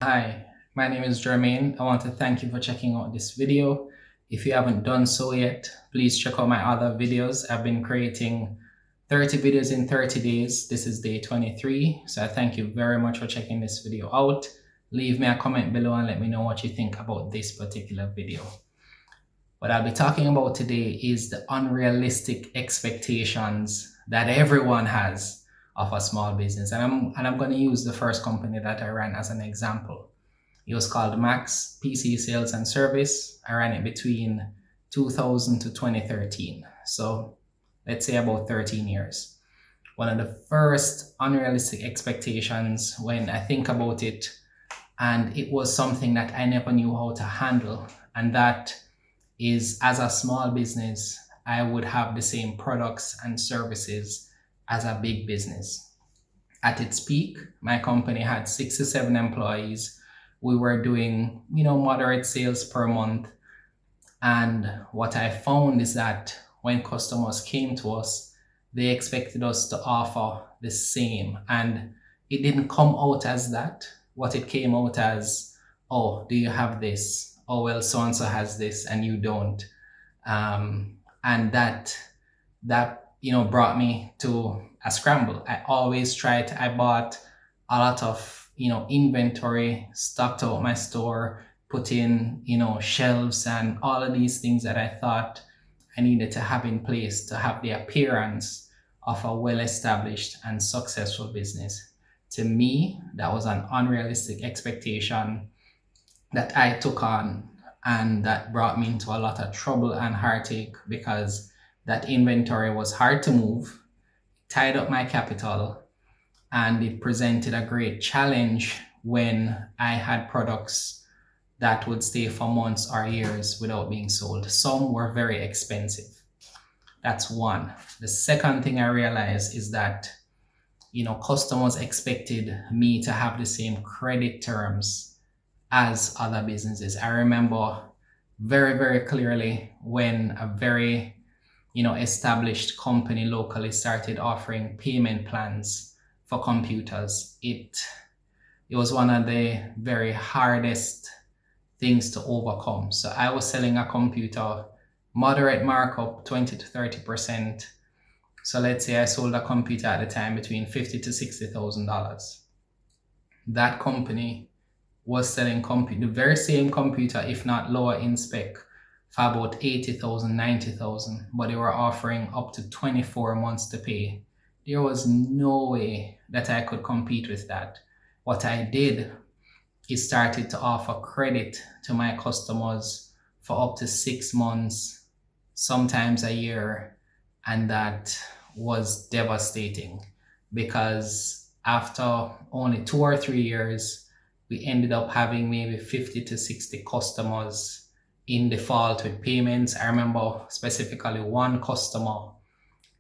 Hi, my name is Jermaine. I want to thank you for checking out this video. If you haven't done so yet, please check out my other videos. I've been creating 30 videos in 30 days. This is day 23. So I thank you very much for checking this video out. Leave me a comment below and let me know what you think about this particular video. What I'll be talking about today is the unrealistic expectations that everyone has of a small business. And I'm going to use the first company that I ran as an example. It was called Max PC Sales and Service. I ran it between 2000 to 2013. So let's say about 13 years. One of the first unrealistic expectations when I think about it, and it was something that I never knew how to handle, and that is, as a small business, I would have the same products and services as a big business. At its peak, my company had 6 to 7 employees. We were doing, moderate sales per month. And what I found is that when customers came to us, they expected us to offer the same. And it didn't come out as that. What it came out as, oh, do you have this? Oh, well, so and so has this and you don't. And that brought me to a scramble. I bought a lot of, inventory, stocked out my store, put in, shelves and all of these things that I thought I needed to have in place to have the appearance of a well-established and successful business. To me, that was an unrealistic expectation that I took on, and that brought me into a lot of trouble and heartache because that inventory was hard to move, tied up my capital, and it presented a great challenge when I had products that would stay for months or years without being sold. Some were very expensive. That's one. The second thing I realized is that, customers expected me to have the same credit terms as other businesses. I remember very, very clearly when a very, established company locally started offering payment plans for computers. It was one of the very hardest things to overcome. So I was selling a computer, moderate markup, 20 to 30%. So let's say I sold a computer at the time between $50,000 to $60,000. That company was selling the very same computer, if not lower in spec, for about 80,000, 90,000, but they were offering up to 24 months to pay. There was no way that I could compete with that. What I did is started to offer credit to my customers for up to 6 months, sometimes a year, and that was devastating because after only 2 or 3 years, we ended up having maybe 50 to 60 customers in default with payments. I remember specifically one customer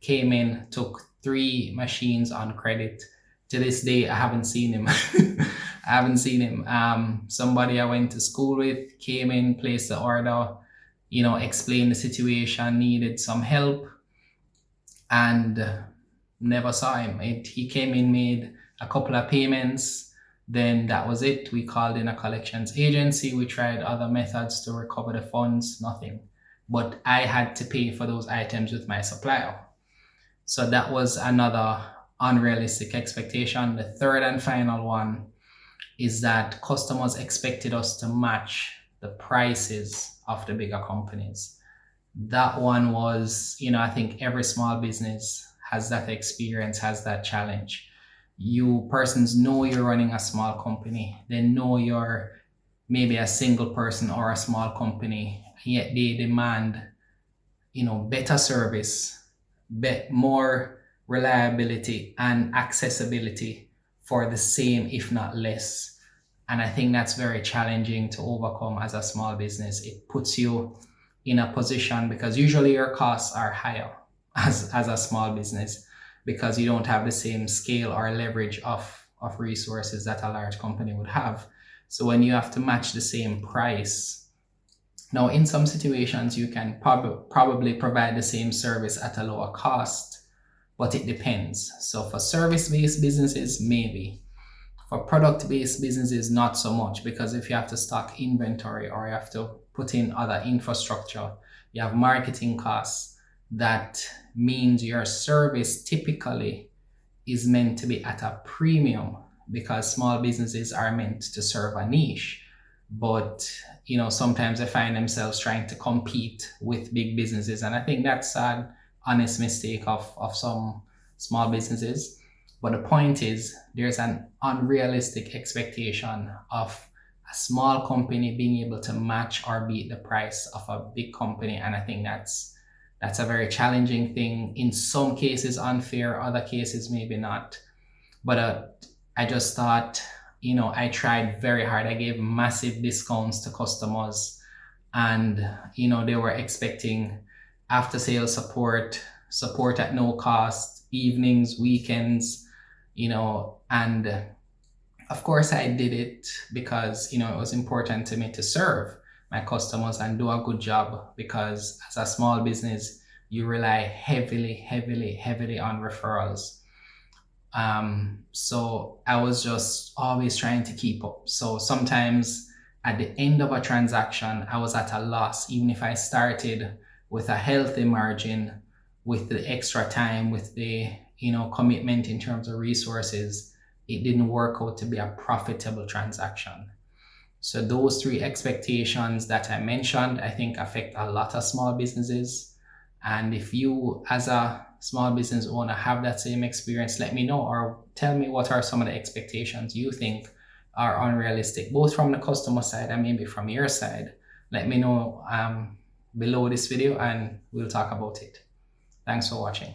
came in, took 3 machines on credit. To this day, I haven't seen him. I haven't seen him. Somebody I went to school with came in, placed the order, explained the situation, needed some help, and never saw him. He came in, made a couple of payments, then that was it. We called in a collections agency. We tried other methods to recover the funds, nothing. But I had to pay for those items with my supplier. So that was another unrealistic expectation. The third and final one is that customers expected us to match the prices of the bigger companies. That one was, I think every small business has that experience, has that challenge. You persons know you're running a small company. They know you're maybe a single person or a small company, yet they demand, better service, more reliability and accessibility for the same, if not less. And I think that's very challenging to overcome as a small business. It puts you in a position because usually your costs are higher as a small business because you don't have the same scale or leverage of resources that a large company would have. So when you have to match the same price, now in some situations you can probably provide the same service at a lower cost, but it depends. So for service-based businesses, maybe. For product-based businesses, not so much, because if you have to stock inventory or you have to put in other infrastructure, you have marketing costs. That means your service typically is meant to be at a premium, because small businesses are meant to serve a niche. But sometimes they find themselves trying to compete with big businesses, and I think that's an honest mistake of some small businesses. But the point is, there's an unrealistic expectation of a small company being able to match or beat the price of a big company, and I think that's a very challenging thing. In some cases unfair, other cases maybe not. But I just thought, I tried very hard. I gave massive discounts to customers, and they were expecting after sales support at no cost, evenings, weekends, and of course I did it because it was important to me to serve my customers and do a good job, because as a small business you rely heavily on referrals. So I was just always trying to keep up. So sometimes at the end of a transaction, I was at a loss, even if I started with a healthy margin, with the extra time, with the commitment in terms of resources. It didn't work out to be a profitable transaction. So those three expectations that I mentioned, I think affect a lot of small businesses. And if you, as a small business owner, have that same experience, let me know, or tell me what are some of the expectations you think are unrealistic, both from the customer side and maybe from your side. Let me know below this video and we'll talk about it. Thanks for watching.